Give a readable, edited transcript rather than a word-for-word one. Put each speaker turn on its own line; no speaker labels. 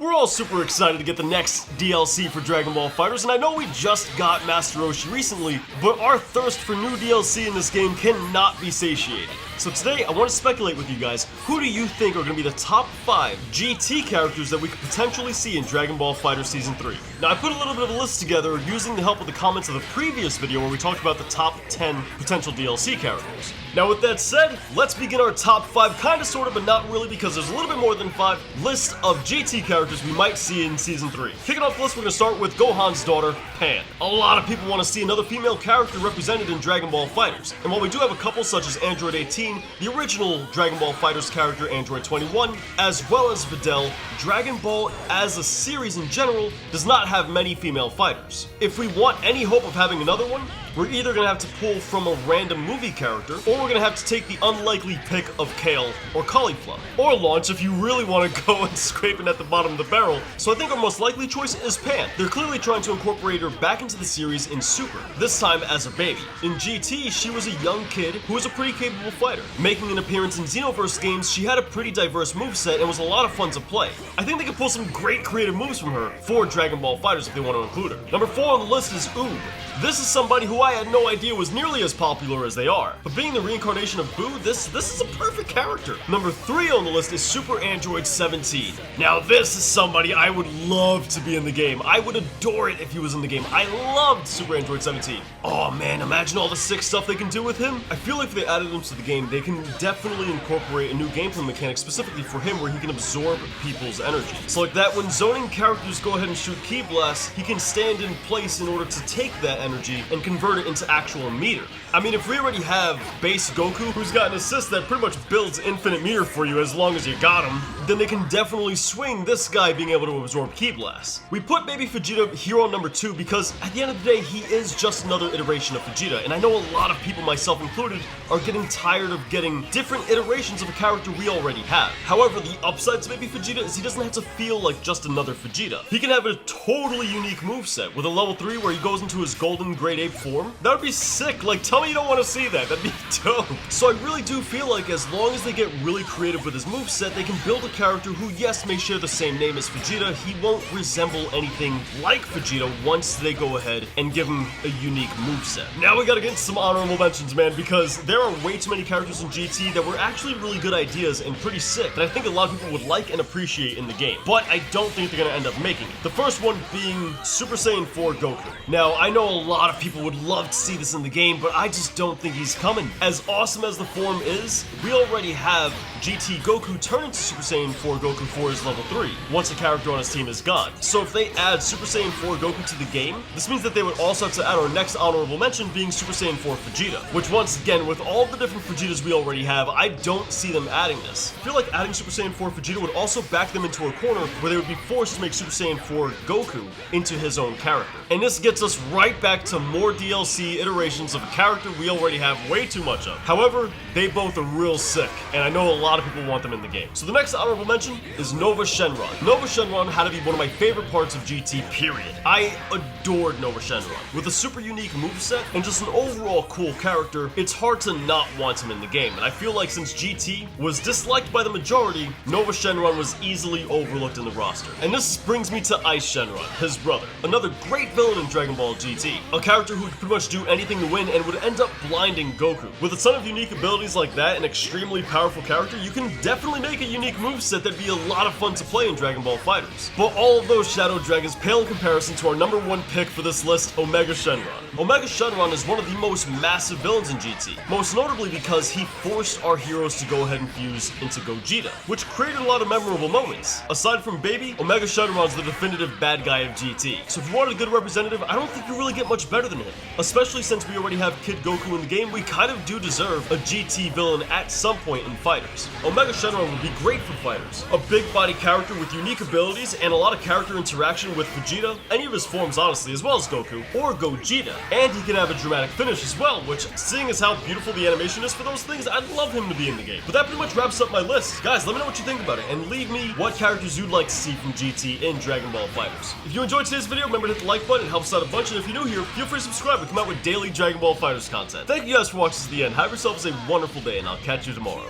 We're all super excited to get the next DLC for Dragon Ball FighterZ, and I know we just got Master Roshi recently, but our thirst for new DLC in this game cannot be satiated. So today, I want to speculate with you guys, who do you think are going to be the top 5 GT characters that we could potentially see in Dragon Ball FighterZ Season 3? Now, I put a little bit of a list together using the help of the comments of the previous video where we talked about the top 10 potential DLC characters. Now, with that said, let's begin our top 5, kinda sorta, but not really, because there's a little bit more than 5 list of GT characters we might see in Season 3. Kicking off the list, we're gonna start with Gohan's daughter, Pan. A lot of people want to see another female character represented in Dragon Ball FighterZ, and while we do have a couple such as Android 18, the original Dragon Ball FighterZ character Android 21, as well as Videl, Dragon Ball as a series in general does not have many female fighters. If we want any hope of having another one, we're either going to have to pull from a random movie character, or we're going to have to take the unlikely pick of Kale or Cauliflower. Or Launch if you really want to go and scraping at the bottom of the barrel, so I think our most likely choice is Pan. They're clearly trying to incorporate her back into the series in Super, this time as a baby. In GT, she was a young kid who was a pretty capable fighter. Making an appearance in Xenoverse games, she had a pretty diverse moveset and was a lot of fun to play. I think they could pull some great creative moves from her for Dragon Ball FighterZ if they want to include her. Number 4 on the list is Oob. This is somebody who I had no idea was nearly as popular as they are, but being the reincarnation of Boo, this is a perfect character. Number 3 on the list is Super Android 17. Now this is somebody I would love to be in the game. I would adore it if he was in the game. I loved Super Android 17. Oh man, imagine all the sick stuff they can do with him. I feel like if they added him to the game, they can definitely incorporate a new gameplay mechanic specifically for him where he can absorb people's energy. So like that, when zoning characters go ahead and shoot ki blasts, he can stand in place in order to take that energy and convert it into actual meter. I mean, if we already have base Goku, who's got an assist that pretty much builds infinite meter for you as long as you got him, then they can definitely swing this guy being able to absorb ki blasts. We put baby Fujita here on number 2 because at the end of the day, he is just another iteration of Fujita, and I know a lot of people, myself included, are getting tired of getting different iterations of a character we already have. However, the upside to baby Fujita is he doesn't have to feel like just another Fujita. He can have a totally unique moveset with a level 3 where he goes into his golden grade ape form. That would be sick. Like, tell me you don't want to see that. That'd be dope. So I really do feel like as long as they get really creative with his moveset, they can build a character who, yes, may share the same name as Vegeta. He won't resemble anything like Vegeta once they go ahead and give him a unique moveset. Now we gotta get into some honorable mentions, man, because there are way too many characters in GT that were actually really good ideas and pretty sick that I think a lot of people would like and appreciate in the game, but I don't think they're gonna end up making it. The first one being Super Saiyan 4 Goku. Now, I know a lot of people would love to see this in the game, but I just don't think he's coming. As awesome as the form is, we already have GT Goku turn into Super Saiyan 4 Goku for his level 3, once a character on his team is gone. So if they add Super Saiyan 4 Goku to the game, this means that they would also have to add our next honorable mention being Super Saiyan 4 Vegeta, which once again, with all the different Vegetas we already have, I don't see them adding this. I feel like adding Super Saiyan 4 Vegeta would also back them into a corner where they would be forced to make Super Saiyan 4 Goku into his own character. And this gets us right back to more DLC iterations of a character we already have way too much of. However, they both are real sick, and I know a lot of people want them in the game. So the next honorable mention is Nova Shenron. Nova Shenron had to be one of my favorite parts of GT, period. I adored Nova Shenron. With a super unique moveset and just an overall cool character, it's hard to not want him in the game, and I feel like since GT was disliked by the majority, Nova Shenron was easily overlooked in the roster. And this brings me to Ice Shenron, his brother, another great villain in Dragon Ball GT, a character who could pretty much do anything to win and would end up blinding Goku. With a ton of unique abilities like that, an extremely powerful character, you can definitely make a unique moveset that'd be a lot of fun to play in Dragon Ball FighterZ. But all of those Shadow Dragons pale in comparison to our number 1 pick for this list, Omega Shenron. Omega Shenron is one of the most massive villains in GT, most notably because he forced our heroes to go ahead and fuse into Gogeta, which created a lot of memorable moments. Aside from Baby, Omega Shenron is the definitive bad guy of GT. So if you wanted a good representative, I don't think you really get much better than him. Especially since we already have Kid Goku in the game, we kind of do deserve a GT villain at some point in FighterZ. Omega Shenron would be great for FighterZ. A big body character with unique abilities and a lot of character interaction with Vegeta, any of his forms honestly, as well as Goku, or Gogeta. And he can have a dramatic finish as well, which, seeing as how beautiful the animation is for those things, I'd love him to be in the game. But that pretty much wraps up my list. Guys, let me know what you think about it, and leave me what characters you'd like to see from GT in Dragon Ball FighterZ. If you enjoyed today's video, remember to hit the like button, it helps out a bunch, and if you're new here, feel free to subscribe. We come out with daily Dragon Ball FighterZ content. Thank you guys for watching to the end. Have yourselves a wonderful day, and I'll catch you tomorrow.